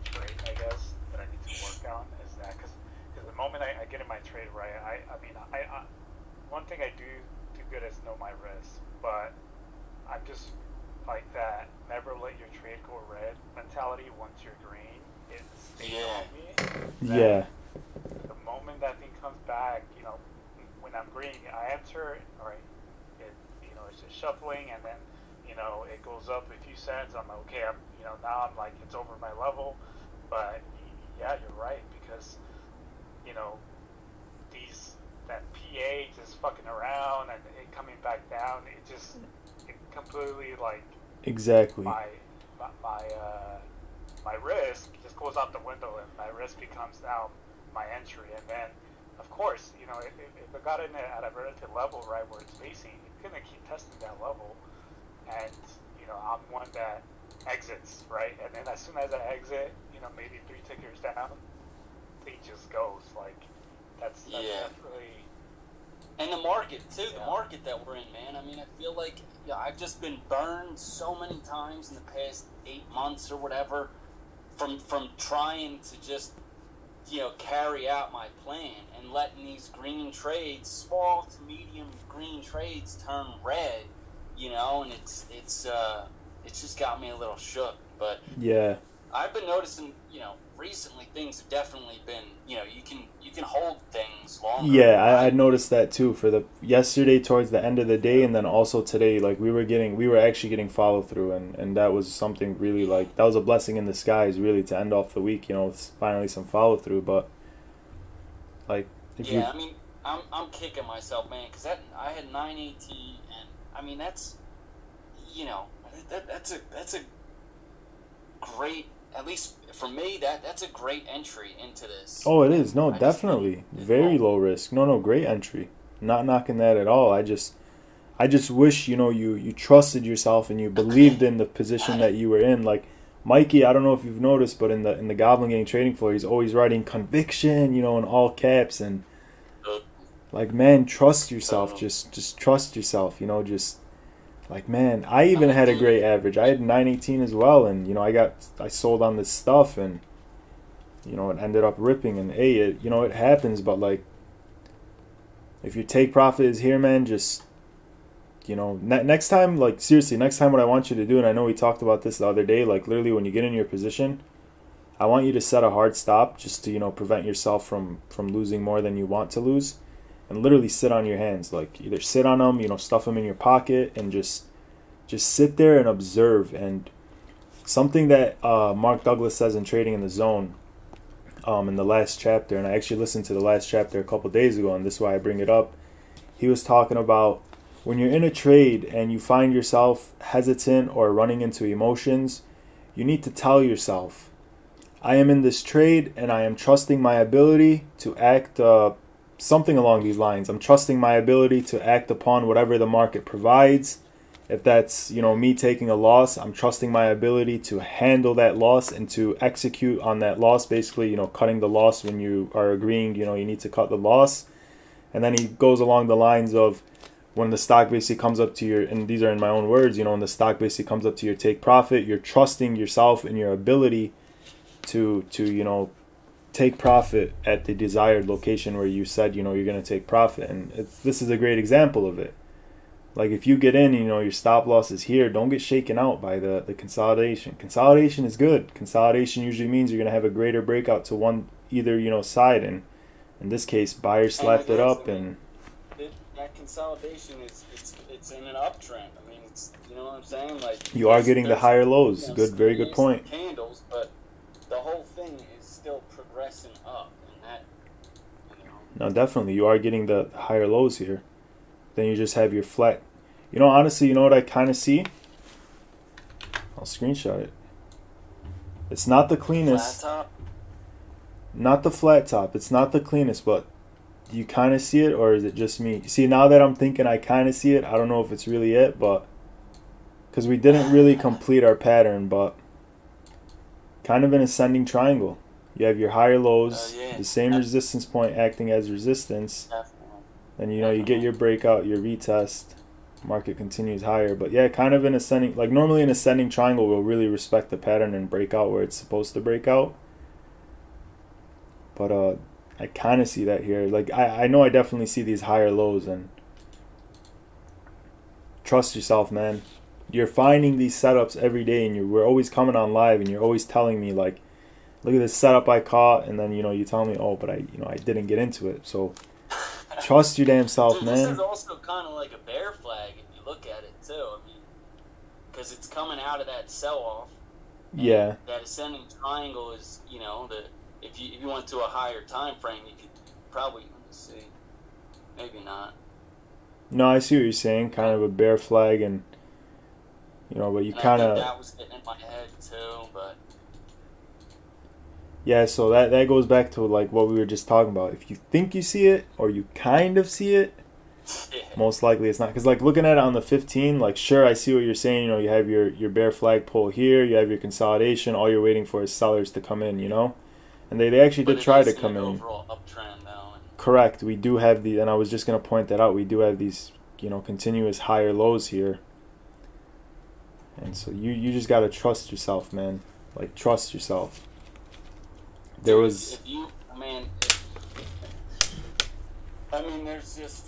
trait, I guess, that I need to work on, is that because the moment I get in my trade, right, I mean, one thing I do good is know my risk, but I'm just like that never let your trade go red mentality. Once you're green, it stays on me. Yeah. The moment that thing comes back, when I'm green, I enter, all right, it's just shuffling, and then, it goes up a few cents. I'm like, okay, now I'm it's over my level. But yeah, you're right, because, that PA just fucking around and it coming back down, it completely exactly my risk just goes out the window, and my risk becomes now my entry. And then of course, if it got in at a relative level, right, where it's facing, it's gonna keep testing that level. And I'm one that exits, right, and then as soon as I exit, maybe 3 tickers down, thing just goes that's really. And the market too, the market that we're in, man. I mean, I feel like I've just been burned so many times in the past 8 months or whatever from trying to just carry out my plan and letting these green trades, small to medium green trades, turn red, and it's just got me a little shook. But yeah, I've been noticing, recently things have definitely been, you can hold things longer. Yeah, I noticed that too for the yesterday towards the end of the day, and then also today, we were actually getting follow through, and that was something really that was a blessing in disguise, really, to end off the week, with finally some follow through. But I mean, I'm kicking myself, man, because I had 918, and I mean that's a great. At least for me, that's a great entry into this. Oh, it is. No, definitely. Very low risk. No, great entry. Not knocking that at all. I just wish, you trusted yourself and you believed in the position that you were in. Mikey, I don't know if you've noticed, but in the Goblin Gang trading floor, he's always writing conviction, in all caps, and man, trust yourself. Just trust yourself, man, I even had a great average. I had 918 as well, and I sold on this stuff, and it ended up ripping. And it happens. But if your take profit is here, man, just next time, seriously, next time, what I want you to do, and I know we talked about this the other day, literally when you get in your position, I want you to set a hard stop just to prevent yourself from losing more than you want to lose. And literally sit on your hands, either sit on them, stuff them in your pocket, and just sit there and observe. And something that Mark Douglas says in Trading in the Zone, in the last chapter, and I actually listened to the last chapter a couple days ago, and this is why I bring it up. He was talking about when you're in a trade and you find yourself hesitant or running into emotions, you need to tell yourself, I am in this trade and I am trusting my ability to act, something along these lines. I'm trusting my ability to act upon whatever the market provides. If that's, me taking a loss, I'm trusting my ability to handle that loss and to execute on that loss. Basically, cutting the loss when you are agreeing, you need to cut the loss. And then he goes along the lines of, when the stock basically comes up to your, and these are in my own words, when the stock basically comes up to your take profit, you're trusting yourself and your ability to take profit at the desired location where you said, you're going to take profit. And this is a great example of it. Like if you get in, your stop loss is here, don't get shaken out by the consolidation. Consolidation is good. Consolidation usually means you're going to have a greater breakout to one either, side. And in this case, buyers slapped it up and... That consolidation it's in an uptrend. I mean, it's, you know what I'm saying? Like you are getting the higher lows. Good, very good point. Candles, but the whole thing is still progressing up, and that, No, definitely, you are getting the higher lows here. Then you just have your flat. Honestly, you know what I kind of see? I'll screenshot it. It's not the cleanest. Flat top? Not the flat top. It's not the cleanest, but do you kind of see it, or is it just me? See, now that I'm thinking I kind of see it, I don't know if it's really it, but because we didn't really complete our pattern, but kind of an ascending triangle. You have your higher lows, the same resistance point acting as resistance. Then, you get your breakout, your retest, market continues higher. But yeah, kind of an ascending, like normally an ascending triangle will really respect the pattern and break out where it's supposed to break out. But I kind of see that here. Like I know I definitely see these higher lows, and trust yourself, man. You're finding these setups every day, and we're always coming on live, and you're always telling me like, look at this setup I caught, and then you tell me, oh, but I didn't get into it. So trust your damn self, man. This is also kind of like a bear flag if you look at it too. I mean, because it's coming out of that sell-off. Yeah. That ascending triangle is, if you went to a higher time frame, you could probably, let's see, maybe not. No, I see what you're saying. Kind of a bear flag, and but you kind of. That was getting in my head too, but. Yeah, so that goes back to like what we were just talking about. If you think you see it or you kind of see it, most likely it's not. Because like looking at it on the 15, like sure, I see what you're saying. You have your bear flag pull here, you have your consolidation. All you're waiting for is sellers to come in, and they actually did try to come in. Overall uptrend now. Correct. We do have and I was just gonna point that out. We do have these continuous higher lows here, and so you just gotta trust yourself, man. Like trust yourself. There was. There's just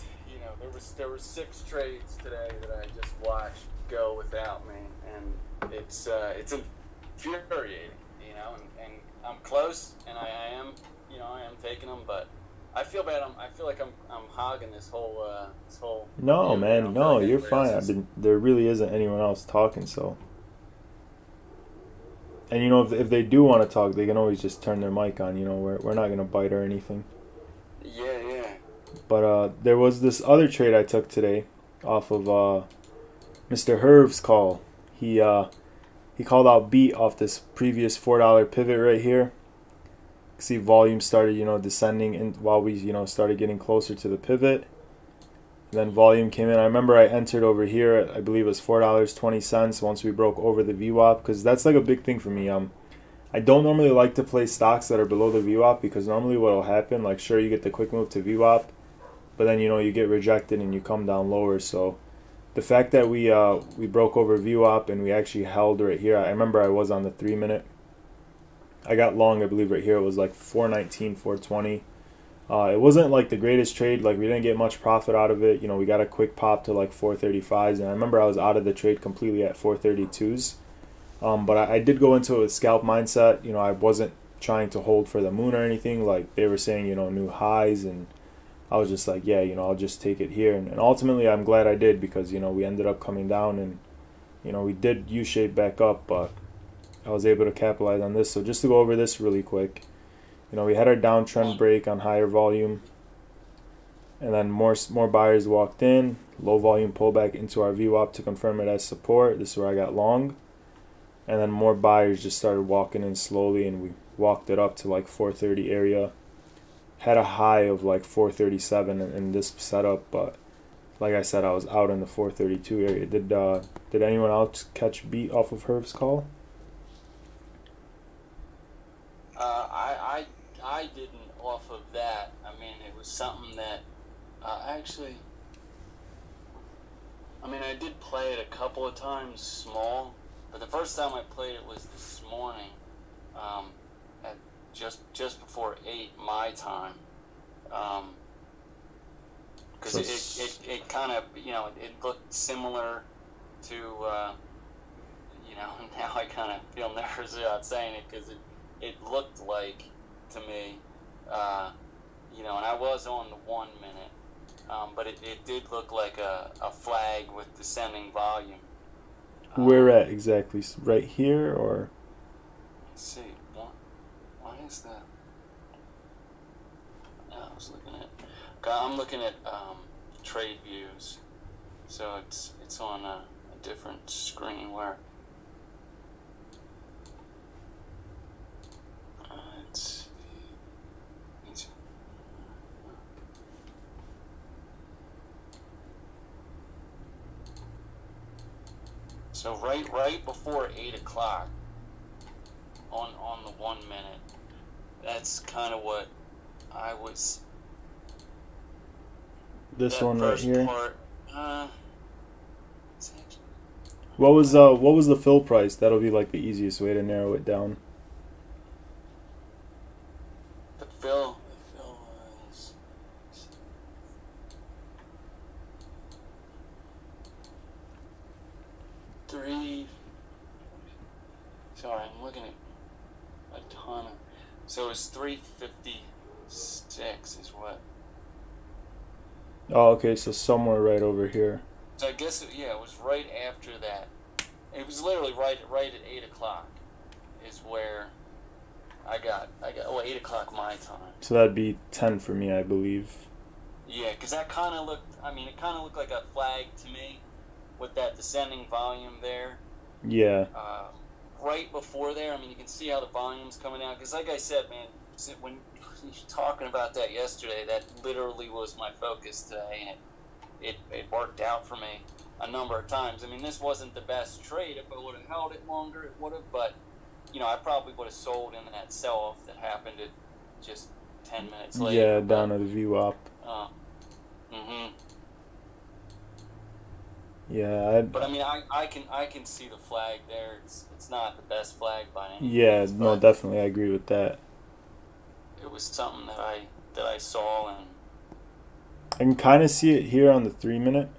there were 6 trades today that I just watched go without me, and it's infuriating, and I'm close, and I am taking them, but I feel bad. I feel like I'm hogging this whole. No, man, no, you're fine. There really isn't anyone else talking, so. And if they do want to talk, they can always just turn their mic on. We're not gonna bite or anything. Yeah. But there was this other trade I took today, off of Mr. Herv's call. He called out beat off this previous $4 pivot right here. See, volume started descending, and while we started getting closer to the pivot. And then volume came in. I remember I entered over here at, I believe it was $4.20 once we broke over the VWAP, because that's like a big thing for me. I don't normally like to play stocks that are below the VWAP, because normally what will happen, like sure you get the quick move to VWAP, but then you get rejected and you come down lower. So the fact that we broke over VWAP and we actually held right here. I remember I was on the 3-minute. I got long, I believe right here it was like 419, 420. It wasn't like the greatest trade. Like we didn't get much profit out of it. We got a quick pop to like 435s, and I remember I was out of the trade completely at 432s. But I did go into it with scalp mindset. I wasn't trying to hold for the moon or anything. Like they were saying, new highs, and I was just like, yeah, I'll just take it here. And ultimately, I'm glad I did, because we ended up coming down, and we did U-shape back up, but I was able to capitalize on this. So just to go over this really quick. We had our downtrend break on higher volume, and then more buyers walked in. Low volume pullback into our VWAP to confirm it as support. This is where I got long, and then more buyers just started walking in slowly, and we walked it up to like 430 area. Had a high of like 437 in this setup, but like I said, I was out in the 432 area. Did anyone else catch beat off of Herv's call? I didn't off of that. I mean, it was something that actually. I mean, I did play it a couple of times small, but the first time I played it was this morning, at just before 8 my time, because it kind of, you know, it looked similar to, you know, now I kind of feel nervous about saying it because it looked like to me, you know, and I was on the 1 minute. But it did look like a flag with descending volume. Where at exactly? Right here, or? Let's see. Why is that? I'm looking at trade views, so it's on a different screen where it's. So right before 8 o'clock on the 1 minute, that's kind of what I was. This one right here. Part, what was the fill price? That'll be like the easiest way to narrow it down. The fill was. Sorry, I'm looking at a ton of. So it's 356 is what. Oh, okay, so somewhere right over here. So I guess it was right after that. It was literally right at 8 o'clock, is where I got 8 o'clock my time. So that'd be 10 for me, I believe. Yeah, because that kind of looked. I mean, it kind of looked like a flag to me, with that descending volume there. Yeah. Right before there, I mean, you can see how the volume's coming out. Because like I said, man, when you were talking about that yesterday, that literally was my focus today, and it worked out for me a number of times. I mean, this wasn't the best trade. If I would have held it longer, it would have. But, you know, I probably would have sold in that sell-off that happened at just 10 minutes later. Yeah, down to the VWAP. Yeah, but I mean, I can see the flag there. It's not the best flag by any means. Yeah, no, definitely, I agree with that. It was something that I saw, and I can kind of see it here on the 3 minute.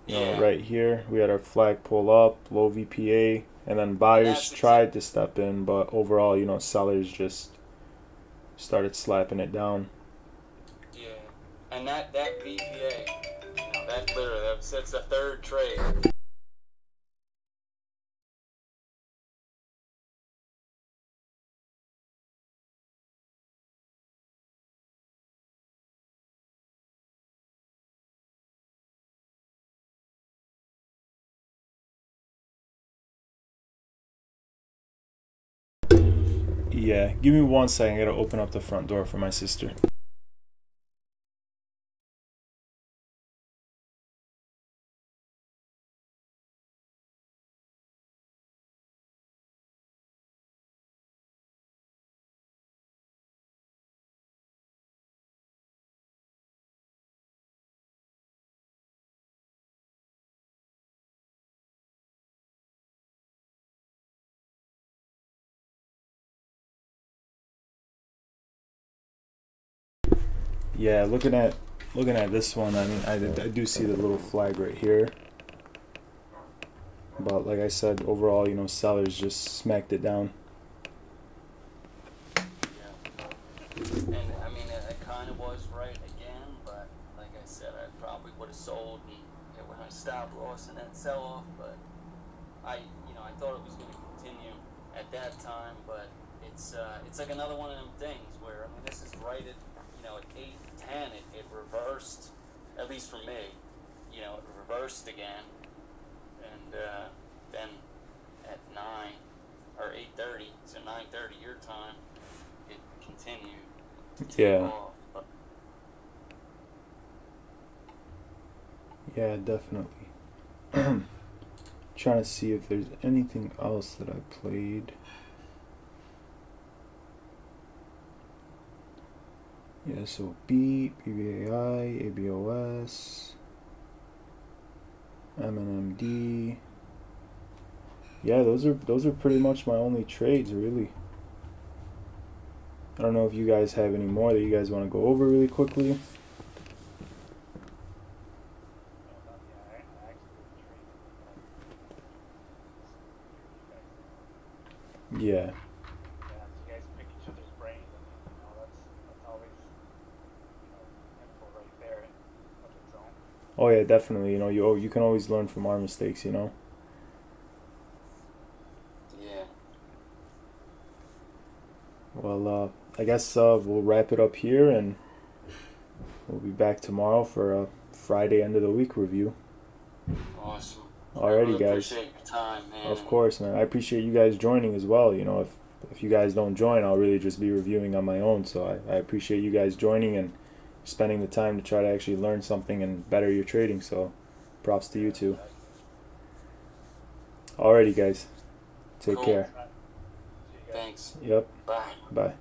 You yeah, know, right here we had our flag pull up, low VPA, and then buyers tried to step in, but overall, you know, sellers just started slapping it down. Yeah, and that VPA. That literally, that's the third trade. Yeah, give me 1 second. I gotta open up the front door for my sister. Yeah, looking at this one, I mean, I do see the little flag right here. But like I said, overall, you know, sellers just smacked it down. Yeah. And I mean, it kind of was right again, but like I said, I probably would have sold and it would have stopped loss in that sell-off. But I thought it was going to continue at that time, but it's like another one of them things where, I mean, this is right at, you know, at 8, 10, it reversed, at least for me, you know, it reversed again, and then at 9 or 8:30, so 9:30 your time, it continued to take Yeah. off. But Yeah, definitely. Trying to see if there's anything else that I played. Yeah, so beat, BBAI, ABOS, MNMD. Yeah, those are pretty much my only trades, really. I don't know if you guys have any more that you guys want to go over really quickly. Yeah. Yeah, so you guys pick each other's brains, and that's always info right there of its own. Oh yeah, definitely. You can always learn from our mistakes. yeah. Well, I guess we'll wrap it up here, and we'll be back tomorrow for a Friday end of the week review. Awesome. Alrighty, I really guys. appreciate your time, man. Of course, man. I appreciate you guys joining as well. If you guys don't join, I'll really just be reviewing on my own. So I appreciate you guys joining and spending the time to try to actually learn something and better your trading. So props to you too. Alrighty, guys. Take Cool. care. See you guys. Thanks. Yep. Bye. Bye.